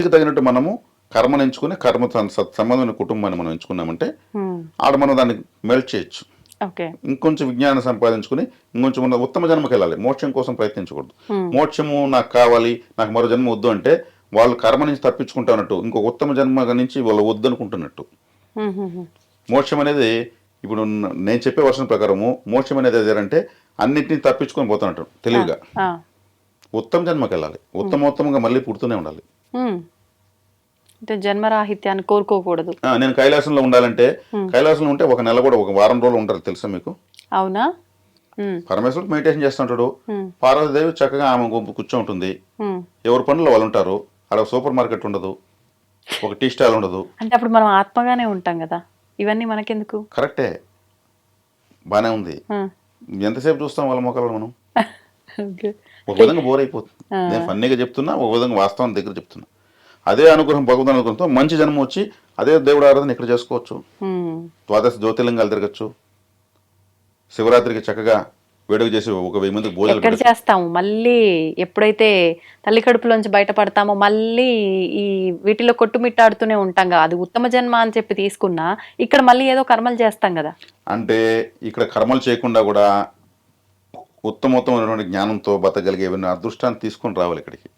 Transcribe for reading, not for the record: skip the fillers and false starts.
దీనికి తగినట్టు మనము కర్మను ఎంచుకుని కర్మ సంబంధమైన కుటుంబాన్ని మనం ఎంచుకున్నామంటే ఆడ మనం దాన్ని మెల్ట్ చేయొచ్చు. ఓకే. ఇంకొంచెం విజ్ఞానం సంపాదించుకుని ఇంకొంచెం ఉన్న ఉత్తమ జన్మకి వెళ్ళాలి. మోక్షం కోసం ప్రయత్నించకూడదు. మోక్షము నాకు కావాలి, నాకు మరో జన్మ వద్దు అంటే వాళ్ళు కర్మ నుంచి తప్పించుకుంటానట్టు, ఇంకో ఉత్తమ జన్మ నుంచి వాళ్ళు వద్దు అనుకుంటున్నట్టు. మోక్షం అనేది ఇప్పుడు నేను చెప్పే వర్షం ప్రకారము మోక్షం అనేది ఏదంటే అన్నింటినీ తప్పించుకొని పోతున్నట్టు తెలివిగా. ఉత్తమ జన్మకి వెళ్ళాలి, ఉత్తమోత్తమంగా మళ్ళీ పుడుతూనే ఉండాలి. అంటే జన్మరాహిత్యాన్ని కోరుకోకూడదు. నేను కైలాసంలో ఉండాలంటే కైలాసంలో ఉంటే ఒక నెల కూడా ఒక వారం రోజులు ఉంటారు తెలుసా మీకు? అవునా? పరమేశ్వరుడు మెడిటేషన్ చేస్తుంటాడు, పార్వతీదేవి చక్కగా ఆమె కూర్చోంటుంది, ఎవరి పనులు వాళ్ళు ఉంటారు. అక్కడ సూపర్ మార్కెట్ ఉండదు, ఒక టీ స్టాల్ ఉండదు. అంటే అప్పుడు మనం ఆత్మగానే ఉంటాం కదా, ఇవన్నీ మనకెందుకు? కరెక్టే, బానే ఉంది. ఎంతసేపు చూస్తాం వాళ్ళ మొక్కలు మనం? ఒక విధంగా బోర్ అయిపోతుంది. నేను ఫన్నీగా చెప్తున్నా, ఒక విధంగా వాస్తవం దగ్గర చెప్తున్నా. అదే అనుగ్రహం, భగవంతుని అనుగ్రహంతో మంచి జన్మ వచ్చి అదే దేవుడు ఆరాధన ఇక్కడ చేసుకోవచ్చు. ద్వాదశ జ్యోతిర్లింగాలు తిరగచ్చు. శివరాత్రికి చక్కగా వేడుక చేసి ఒక 1000 మందికి భోజనం ఎక్కడ చేస్తాము. మళ్ళీ ఎప్పుడైతే తల్లి కడుపులోంచి బయటపడతామో మళ్ళీ ఈ వీటిలో కొట్టుమిట్టాడుతూనే ఉంటాం కదా. అది ఉత్తమ జన్మ అని చెప్పి తీసుకున్నా ఇక్కడ మళ్ళీ ఏదో కర్మలు చేస్తాం కదా. అంటే ఇక్కడ కర్మలు చేయకుండా కూడా ఉత్తమోత్తమైనటువంటి జ్ఞానంతో బతకగలిగే అదృష్టాన్ని తీసుకొని రావాలి ఇక్కడికి.